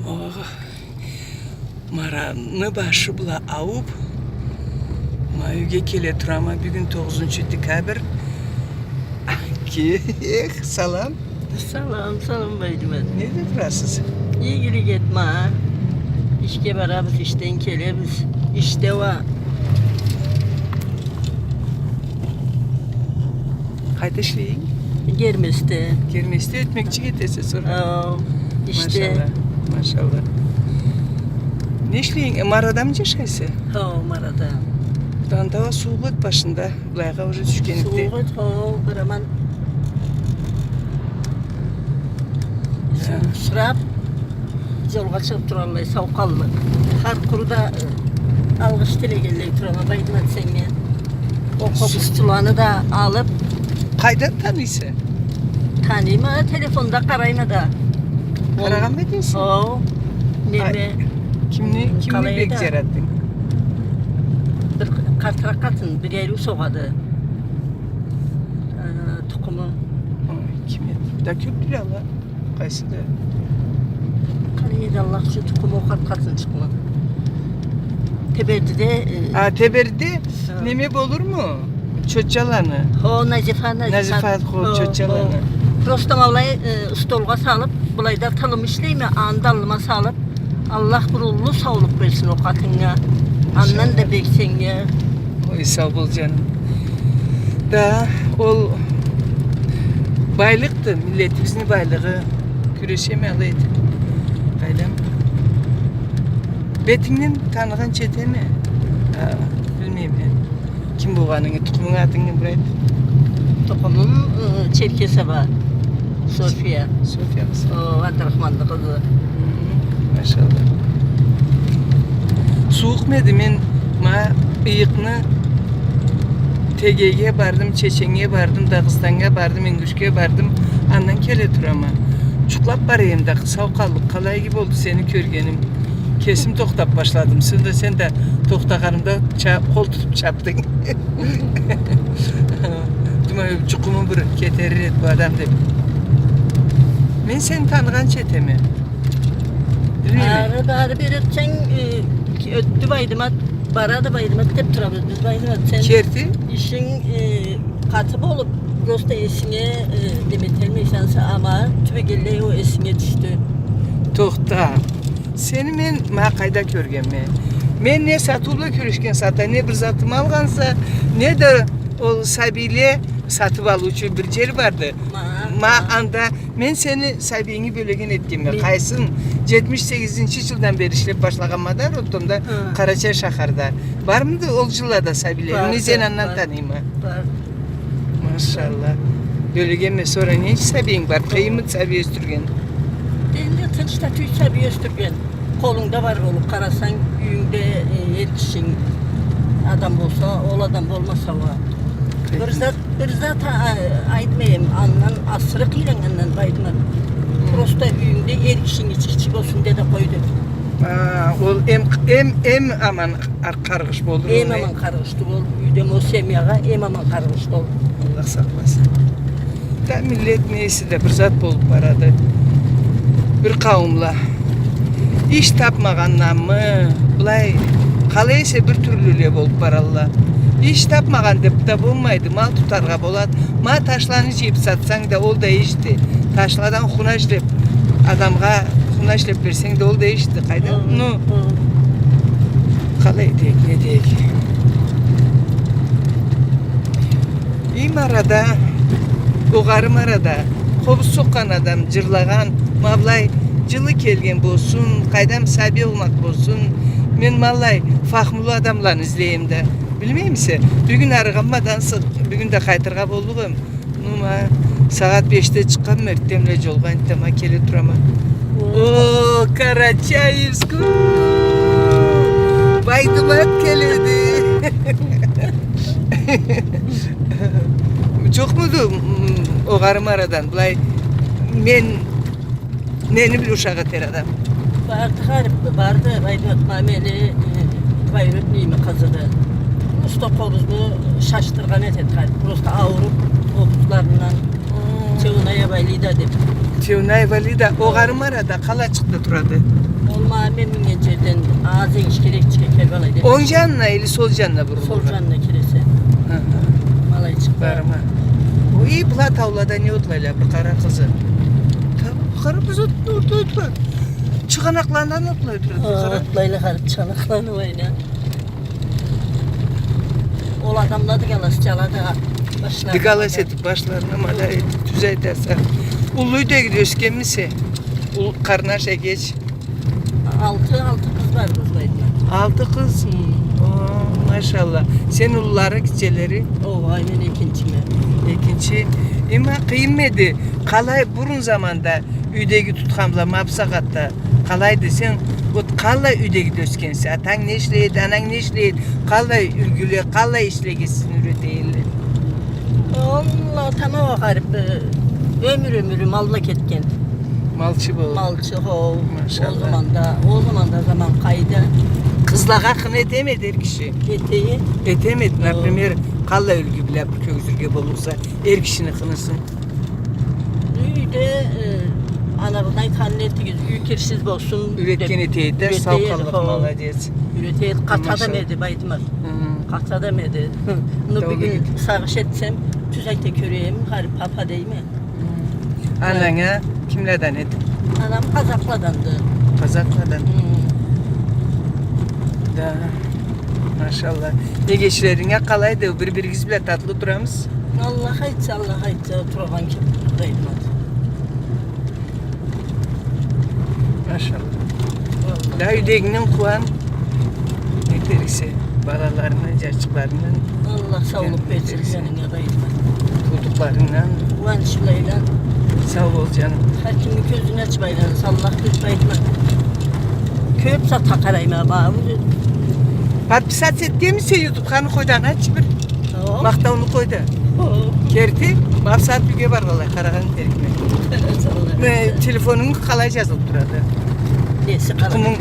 Oh, Mara'nı başı bula avup Mayuge kele turama bugün 9. dekabr. Ki salam. Salam baydimet. Nedir burasız? İyi gili gitme. İşke beraber işten kelemiz. İşte var. Haydi işleyin. Germeste. Girmesi etmekçi getese sonra. Aa, işte. Maşallah. Maşallah. Ne işleyin? Mara'da mı yaşaysa? Ha, Mara'da. Dağda soğuk başında. Bulayga oraya düşkenlikte. Soğuk ha, biraman. Sırap. Yolga çıkıp duralım, savkallı. Har kuruda algış telegelleri duralım, baydimet senge. O kopuşçularını da alıp Kayda tanıysa? tanıyım ha, telefonda karayma da. Karagan mı değilsin? O, neme. Kimni Kalayda. bekleyerattin? Bir kartrak katın, bir yeri soğadı. Tukumu. Kimi? Da köprü Allah. Kaysı da. Kalayda Allah şu tukumu o katın çıkma. Teberdi de... Teberdi neme olur mu? Çöçalanı. O Nazife. Nazife o çöçalanı. Prostam avlayı stolga salıp, bulay da talım işleyme, andalıma salıp, Allah burullu sağlık versin o katına. Annen de beksen ya. Oy sağ ol canım. Da ol baylıktı, milletimizin baylığı. Güreşemeliydi. Aylem. Betinin tanıgan çete mi? Bilmeyeyim ben. Kim bu kanını, tukumun adını buraydı? Tokumun çerkesi var. Sofya. Sofya mısın? O Abdurrahman'ın kızı. Maşallah. Soğuk mıydı men bıyıkını TG'ye bardım, Çeçen'e bardım, Dağıstan'a bardım, İngüş'e bardım. Andan kele turama. Çuklap barayım da savkallık kalay gibi oldu seni körgenim. Kesim toktap başladım. Sen de toktakarımda kol tutup çaptın. Duma çukumu bir keterir et bu adam dedim. Ben seni tanıgan çetemi. Arada bir sen öttü baydımat, barada baydımat hep turabız biz baydımat sen. Kerti? İşin katıbı olup Rosta esine demetelmeysense ama tübegelle o esine düştü. Toxta. Seni men kayda körgenme. Men ne satubla körüşken sata, ne bir zatımı algansa, ne de o sabiyle satıp alıcı bir yer vardı. Anda men seni sabiyini bölegen etkenme. Kaysın 78. yıldan beri işlep başlagan madar otumda Karaçay şaharda. Var mıydı olcularda sabiyle? Onu sen andan tanıyma. Var. Maşallah. Bölegenme sonra ne sabiyin var? Kıyımı sabiye üstürgen. Elinde tınçta tüy sabiye üstürgen. Kolunda var olup karasan yüğünde yetişin. Adam olsa, ol adam olmasa var. Bir zat aytmayayım, andan asırık ile andan baydıman. Prosta üyünde erkişin içi olsun dedi koydu. Ol em aman kargış olur. Em aman kargıştı ol. Üydem o semyağa em aman kargıştı ol. Allah saklasın. Da millet neyse de bir zat bolup baradı. Bir kavimla. İş tapmagandan mı? Bulay kalaysa bir türlüyle bolup barallar. İş tapmagan dep de bulmaydı. Mal tutarga bolat. Ma taşlarını jeyip satsan da ol da işti. Taşlardan hunaşlep adamga hunaşlep versen de ol da işti. Kayda? Nu. Kalay dek ne dek. İyi marada, oğarım arada, kobuz sokkan adam cırlagan, mablay cılı kelgen bolsun, kaydam sabi olmak bolsun. Men mallay fahmulu adamlarını izleyeyim de. Bilmeyeyim misin? Bugün arıganmadan bugün de kaytırga bolduğum. Numa saat 5'te çıkan mertemle jolga intama kele turama. O Karaçayevsku. Baydımat keledi. Çok muydu oğarım aradan? Bulay men neni bir uşağı ter adam. Vardı garip, vardı baydımat mameli bayırıp neyimi kazıdı. Usta koluzlu şaştırgan etet garip. Prosta ağırıp okutlarından Çevunay Valida dedi. Çevunay Valida oğarım arada kala çıktı turadı. Mamemin geceden ağzı işkerek çıkıyor vallahi. On canına eli sol canına vurulur. Sol canına kirese. Hı hı. Vallahi çıktı. Barma. O iyi bula tavlada ne otlayla bu kara kızı. Tabii kara kızı otlaydı. Çıkanaklarından otlaydı. Otlayla karıp çalaklanı oyna. Ol adamladı galas çaladı başlarına. Digalas edip başlarına mala edip düzey dersen. Ulluyu da gidiyoruz gemisi. Karnaşa geç. Altı kız var kızlaydı. 6 kız. Oo, maşallah. Sen ulları geceleri. O aynen ikinci mi? İkinci. Ama kıymetli. Kalay burun zamanda üydegi tutkamla mapsakatta kalaydı sen bu kalla üydegi döskensi. Atan ne işleydi, anan ne işleydi. Kalla ülgülü, kalla işlegesin üreteyli. Allah tamam o garip. Ömür malla ketken. Malçı bu. Malçı ho. Maşallah. O zaman da zaman kaydı. Kızlağa kın edemedi her kişi. Eteği. Edemedi. Oo. Naprimer kalla ülgü bile bir kökzürge bulursa her kişinin kınısın. Üyde anabından kannetti giz. Ülkersiz bolsun. Üretken eteği der, savkalık mala diyesin. Üreteği katada Maşallah. mıydı baytmaz. Hı. Katada mıydı. Bunu Doğru bir gün git. sarış etsem tüzekte köreyim. Garip papa değil mi? Anana kimlerden edin? Anam Kazakladandı. Kazaklardan. Da. Maşallah. Ne geçlerine kalaydı. Birbirimiz bile tatlı duramız. Allah haytsa oturan kim değilmez. Maşallah. Vallahi. Daha yüreğinden kuan ne derse balalarının, çocuklarının, Allah sağlık versin Versin. senin ya değilmez. çocuklarından Ulan şulayla sağ ol canım. her kimin gözünü açmayla Allah göz baytmaz. Köpse takarayım ama. Patpisat ettiği mi sen YouTube kanı koydan aç bir. Tamam. Vakta onu koydu. Kerti, mafsat bilgi var vallahi karahan terikme. Telefonunu kalacağız oturada. Neyse karar. Kumun